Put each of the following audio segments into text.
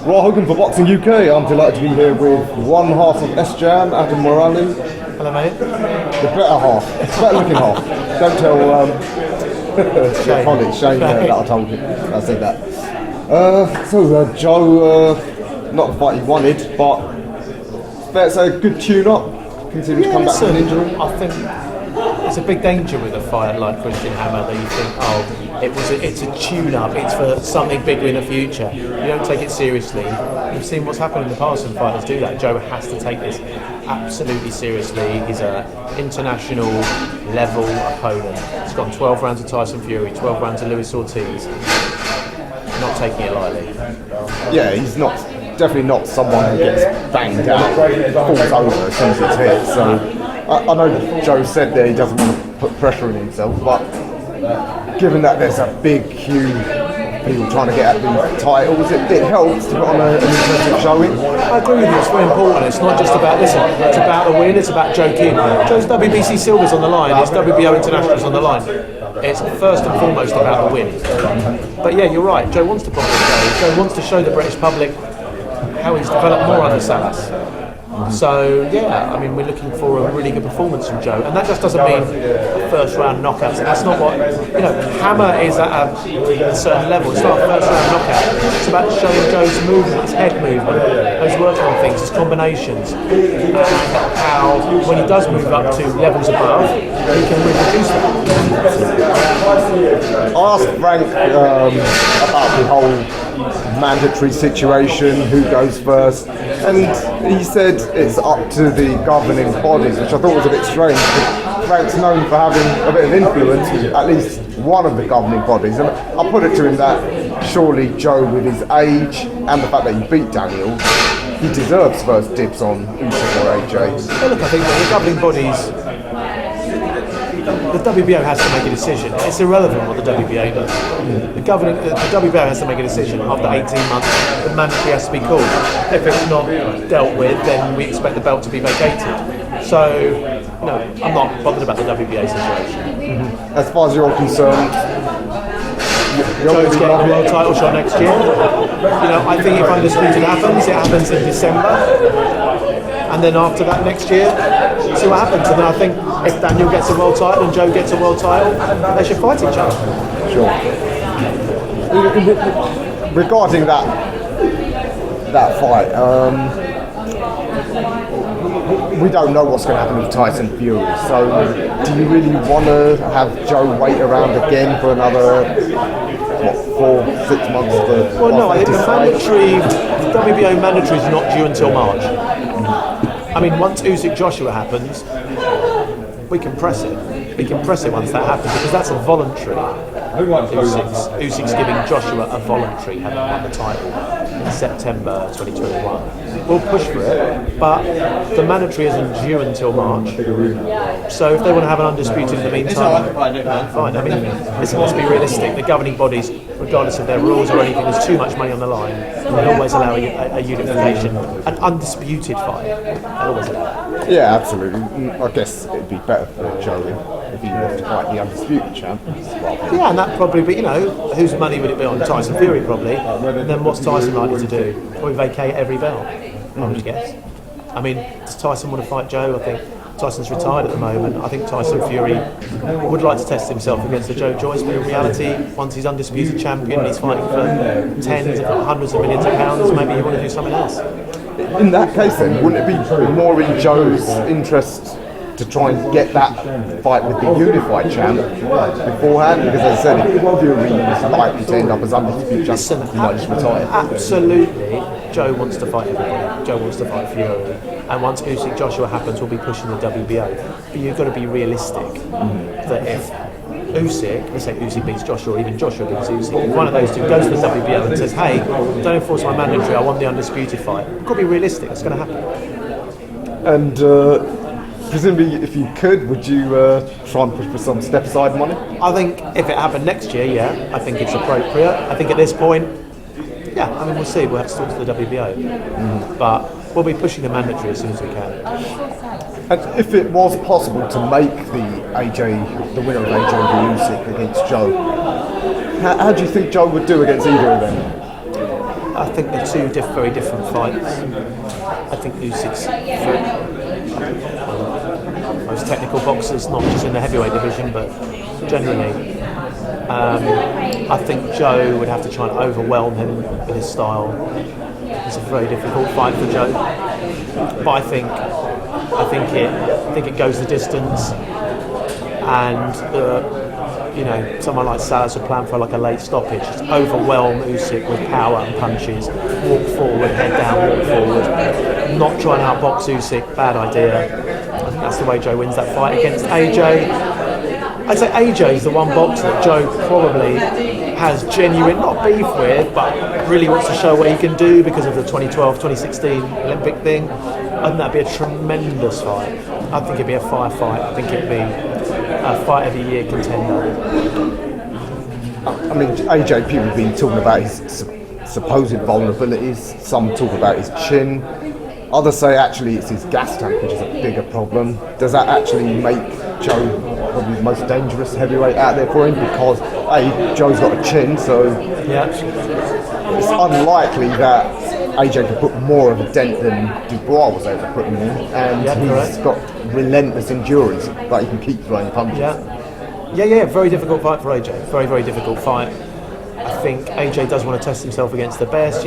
Raw Hogan for Boxing UK. I'm delighted to be here with one half of S-Jam, Adam Moralee. Hello, mate. The better half, better looking half. Don't tell Shane that I told you. I said that. Joe, not the fight he wanted, but that's a good tune-up, considering to come back from an injury. I think it's a big danger with a fighter like Christian Hammer that you think, it's a tune-up, it's for something bigger in the future. You don't take it seriously. You've seen what's happened in the past when fighters do that. Joe has to take this absolutely seriously. He's an international level opponent. He's got 12 rounds of Tyson Fury, 12 rounds of Luis Ortiz. Not taking it lightly. Yeah, he's definitely not someone who gets banged out, falls over as soon as it's hit. So I know Joe said that he doesn't want to put pressure on himself, but given that there's a big queue of people trying to get at the titles, it helps to put on an impressive showing. I agree with you, it's very important. It's not just about, it's about the win, it's about Joe King. Joe's WBC Silver's on the line, his WBO International's on the line. It's first and foremost about the win. But yeah, you're right, Joe wants to profit Joe wants to show the British public how he's developed more under Salas. So yeah, I mean, we're looking for a really good performance from Joe, and that just doesn't mean first round knockouts. That's not what, Hammer is at a certain level. It's not a first round knockout. It's about showing Joe's movement, his head movement, how he's working on things, his combinations, and how when he does move up to levels above, he can reproduce that. I asked Frank about the whole mandatory situation, who goes first, and he said it's up to the governing bodies, which I thought was a bit strange, because Frank's known for having a bit of influence with at least one of the governing bodies, and I put it to him that surely Joe, with his age and the fact that he beat Daniel, he deserves first dibs on Usyk or AJ. Well, look, I think that the governing bodies, the WBO has to make a decision. It's irrelevant what the WBO does. The WBO has to make a decision. After 18 months, the mandatory has to be called. If it's not dealt with, then we expect the belt to be vacated. So, no, I'm not bothered about the WBA situation. As far as you're concerned, Joe's getting a world title shot next year. I think if Undisputed happens, it happens in December. And then after that next year, see what happens. And then I think if Daniel gets a world title and Joe gets a world title, they should fight each other. Sure. Regarding that fight, we don't know what's going to happen with Tyson Fury. So, do you really want to have Joe wait around again for another 4-6 months? Well, no, I think the WBO mandatory is not due until March. I mean, once Usyk Joshua happens, we can press it. We can press it once that happens, because that's a voluntary. Usyk's giving Joshua a voluntary, having won the title in September 2021. We'll push for it, but the mandatory isn't due until March. So if they want to have an undisputed in the meantime, fine. I mean, listen, let's be realistic. The governing bodies, regardless of their rules or anything, there's too much money on the line. They'll always allow a unification, an undisputed fight. They'll always allow that. Yeah, absolutely. I guess it'd be better for Joe if he wanted to fight the undisputed champ. Yeah, and that probably be, whose money would it be on? Tyson Fury, probably. And then what's Tyson likely to do? Probably vacate every belt, I would guess. I mean, does Tyson want to fight Joe? I think Tyson's retired at the moment. I think Tyson Fury would like to test himself against the Joe Joyce, but in reality, once he's undisputed champion and he's fighting for tens, if not hundreds of millions of pounds, maybe you want to do something else. In that case then, wouldn't it be more in Joe's interest to try and get that fight with the unified champ beforehand? Because as I said, if Fury is likely to end up as undisputed champ, he might just retire. Absolutely, Joe wants to fight everybody. Joe wants to fight Fury. And once Usyk Joshua happens, we'll be pushing the WBO. But you've got to be realistic that if Usyk, let's say Usyk beats Joshua, or even Joshua beats Usyk, if one of those two goes to the WBO and says, hey, don't enforce my mandatory, I want the undisputed fight, you've got to be realistic, it's going to happen. And presumably, if you could, would you try and push for some step-aside money? I think if it happened next year, yeah, I think it's appropriate. I think at this point, yeah, I mean, we'll see, we'll have to talk to the WBO. But we'll be pushing the mandatory as soon as we can. And if it was possible to make the winner of AJ v Usyk against Joe, how do you think Joe would do against either of them? I think they're two very different fights. I think Usyk's most technical boxers, not just in the heavyweight division, but generally. I think Joe would have to try and overwhelm him with his style. It's a very difficult fight for Joe, but I think it goes the distance, and someone like Salas would plan for like a late stoppage, just overwhelm Usyk with power and punches, walk forward, head down, walk forward, not try and outbox Usyk, bad idea. I think that's the way Joe wins that fight. Against AJ, I'd say AJ is the one boxer that Joe probably has genuine, not beef with, but really wants to show what he can do because of the 2012, 2016 Olympic thing. I think that'd be a tremendous fight. I think it'd be a fire fight. I think it'd be a fight of the year contender. I mean, AJ, people have been talking about his supposed vulnerabilities. Some talk about his chin. Others say actually it's his gas tank, which is a bigger problem. Does that actually make Joe probably the most dangerous heavyweight out there for him? Because Joe's got a chin, so it's unlikely that AJ could put more of a dent than Dubois was able to put him in, and he's got relentless endurance, but he can keep throwing punches. Yeah, very difficult fight for AJ. Very, very difficult fight. I think AJ does want to test himself against the best.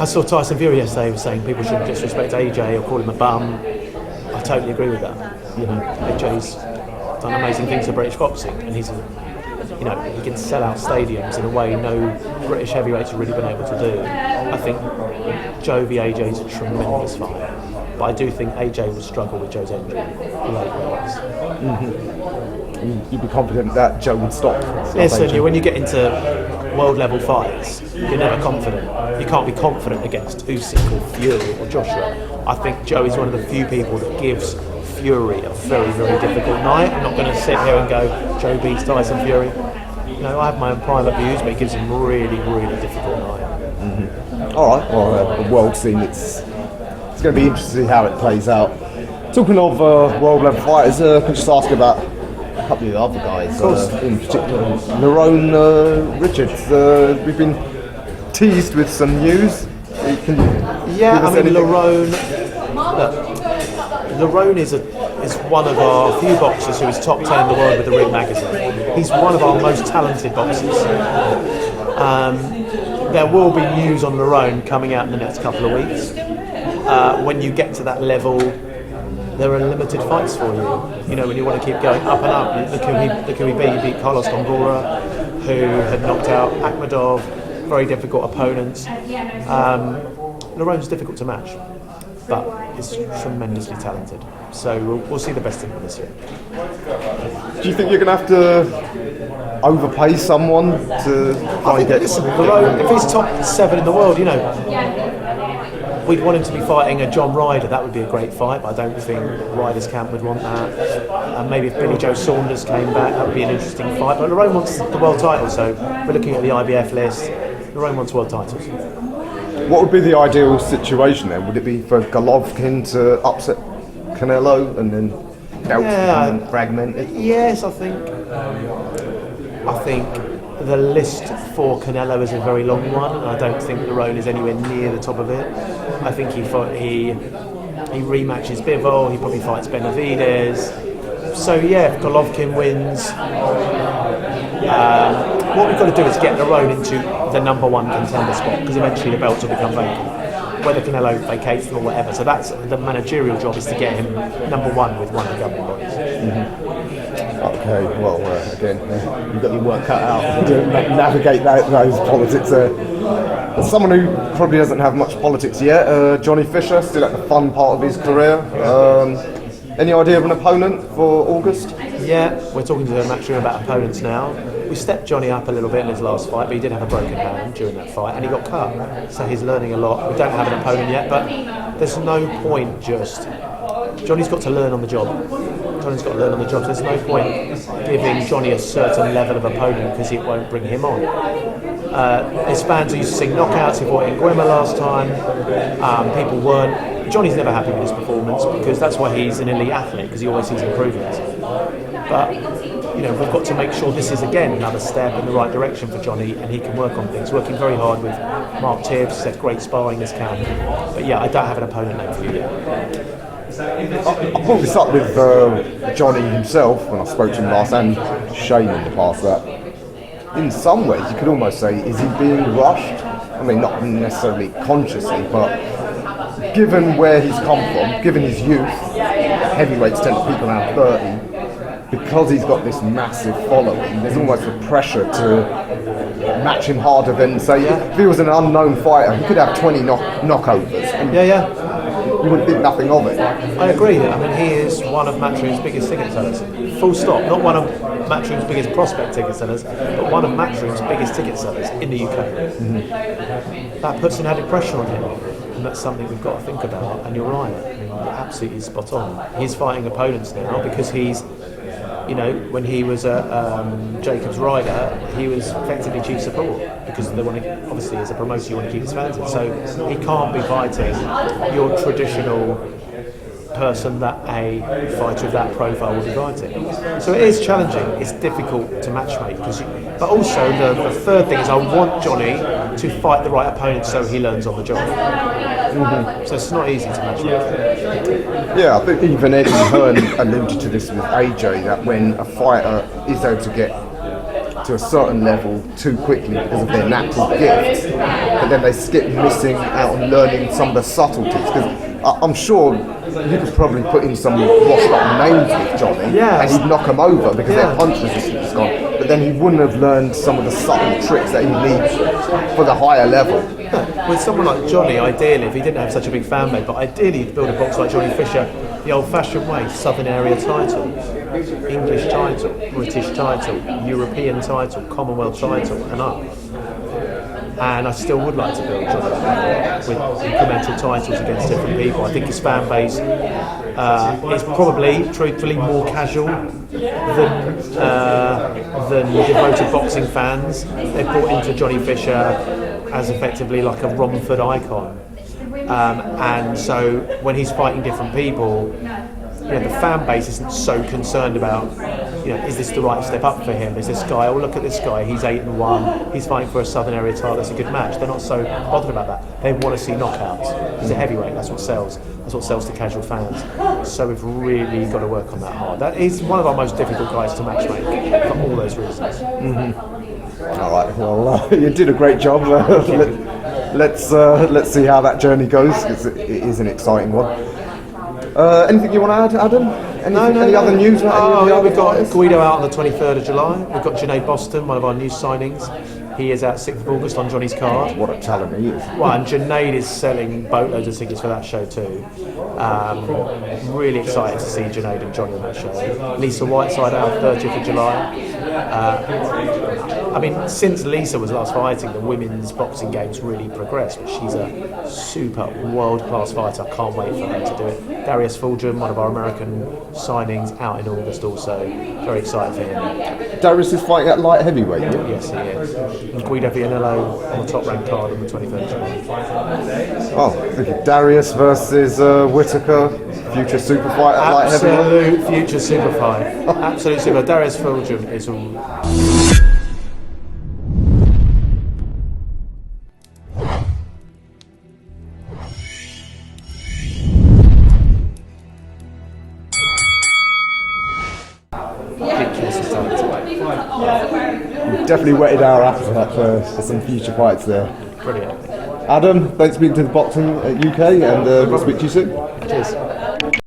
I saw Tyson Fury yesterday was saying people shouldn't disrespect AJ or call him a bum. I totally agree with that. AJ's done amazing things for British boxing, and he can sell out stadiums in a way no British heavyweights have really been able to do. I think Joe v AJ is a tremendous fight, but I do think AJ will struggle with Joe's injury. You'd be confident that Joe would stop. Listen, when you get into world level fights, you're never confident. You can't be confident against Usyk or Fury or Joshua. I think Joe is one of the few people that gives Fury a very, very difficult night. I'm not going to sit here and go, Joe beats Tyson Fury. I have my own private views, but he gives him a really, really difficult night. All right, well, the world scene, it's going to be interesting to see how it plays out. Talking of world level fighters, can I just ask about a couple of the other guys, in particular, LERRONE, Richards. We've been teased with some news. LERRONE is one of our few boxers who is top 10 in the world with the Ring magazine. He's one of our most talented boxers. There will be news on LERRONE coming out in the next couple of weeks. When you get to that level, there are limited fights for you. When you want to keep going up and up, look who he beat Carlos Gongora, who had knocked out Akhmedov, very difficult opponents. LERRONE's difficult to match, but is tremendously talented. So we'll see the best of him this year. Do you think you're going to have to overpay someone to try and get... Listen, LERRONE, if he's top 7 in the world, we'd want him to be fighting a John Ryder. That would be a great fight, but I don't think Ryder's camp would want that. Maybe if Billy Joe Saunders came back, that would be an interesting fight. But LERRONE wants the world title, so we're looking at the IBF list. LERRONE wants world titles. What would be the ideal situation then? Would it be for Golovkin to upset Canelo and then and fragment it? Yes, I think the list for Canelo is a very long one, and I don't think LERRONE is anywhere near the top of it. I think he rematches Bivol, he probably fights Benavidez. So if Golovkin wins, what we've got to do is get LERRONE into the number 1 contender spot, because eventually the belts will become vacant, whether Canelo vacates them or whatever. So that's the managerial job, is to get him number 1 with one of the governing bodies. Okay, well, again, you've got your work cut out to navigate those politics. As someone who probably doesn't have much politics yet, Johnny Fisher, still at the fun part of his career. Any idea of an opponent for August? Yeah, we're talking to the matchroom about opponents now. We stepped Johnny up a little bit in his last fight, but he did have a broken hand during that fight, and he got cut. So he's learning a lot. We don't have an opponent yet, but there's no point just... Johnny's got to learn on the job. There's no point giving Johnny a certain level of opponent, because it won't bring him on. His fans used to sing knockouts. He fought in Guima last time. People weren't. Johnny's never happy with his performance, because that's why he's an elite athlete, because he always sees improvements. But you know, we've got to make sure this is again another step in the right direction for Johnny, and he can work on things. Working very hard with Mark Tibbs, he's had great sparring this camp. But yeah, I don't have an opponent name for you yet. I brought this up with Johnny himself when I spoke to him last, and Shane in the past, that in some ways you could almost say, is he being rushed? I mean, not necessarily consciously, but given where he's come from, given his youth, heavyweights tend to peak around 30, because he's got this massive following, there's almost a pressure to match him harder than, say, if he was an unknown fighter, he could have 20 knockovers. And you would think nothing of it. I agree. I mean, he is one of Matchroom's biggest ticket sellers. Full stop. Not one of Matchroom's biggest prospect ticket sellers, but one of Matchroom's biggest ticket sellers in the UK. Mm-hmm. That puts an added pressure on him, and that's something we've got to think about. And you're right. I mean, you're absolutely spot on. He's fighting opponents now because he's, you know, when he was a Jacobs rider, he was effectively chief support because they want to, obviously as a promoter you want to keep his fans in. So he can't be fighting your traditional person that a fighter of that profile would be fighting. So it is challenging, it's difficult to matchmake. But also the third thing is I want Johnny to fight the right opponent so he learns on the job. Mm-hmm. So it's not easy to matchmake. Yeah, I think even Eddie Hearn alluded to this with AJ, that when a fighter is able to get to a certain level too quickly because of their natural gifts, but then they skip missing out on learning some of the subtleties. Because I'm sure you could probably put in some washed up names with Johnny and he'd knock them over because their punch resistance is gone. But then he wouldn't have learned some of the subtle tricks that he needs for the higher level. With someone like Johnny, ideally, if he didn't have such a big fan base, but ideally he'd build a box like Johnny Fisher, the old-fashioned way, Southern area title, English title, British title, European title, Commonwealth title, and up. And I still would like to build Johnny with incremental titles against different people. I think his fan base is probably, truthfully, more casual than devoted boxing fans. They've brought into Johnny Fisher as effectively like a Romford icon. And so when he's fighting different people, you know, the fan base isn't so concerned about, you know, is this the right step up for him? Is this guy, oh look at this guy, he's 8-1, he's fighting for a Southern area title, that's a good match. They're not so bothered about that. They want to see knockouts. He's a heavyweight, that's what sells. That's what sells to casual fans. So we've really got to work on that hard. That is one of our most difficult guys to matchmake for all those reasons. Mm-hmm. All right, well, you did a great job. Let's see how that journey goes, because it is an exciting one. Anything you want to add, Adam? Any other news? We've got Guido out on the 23rd of July. We've got Junaid Boston, one of our new signings. He is out 6th of August on Johnny's card. What a talent he is. Well, and Junaid is selling boatloads of tickets for that show too. Really excited to see Junaid and Johnny on that show. Lisa Whiteside out 30th of July. I mean, since Lisa was last fighting, the women's boxing game's really progressed. But she's a super world-class fighter. I can't wait for her to do it. Darius Fulgham, one of our American signings, out in August also. Very excited for him. Darius is fighting at light heavyweight. Yes, he is. And Guido Vianello on the top ranked card on the 23rd of July. Oh, Darius versus Whittaker, future super fight at light heavyweight. Absolute future super fight. Absolute super. Darius Fulgham is a... Definitely whetted our appetite for some future fights there. Brilliant. Adam, thanks for being to the Boxing UK, and we'll speak to you soon. Cheers.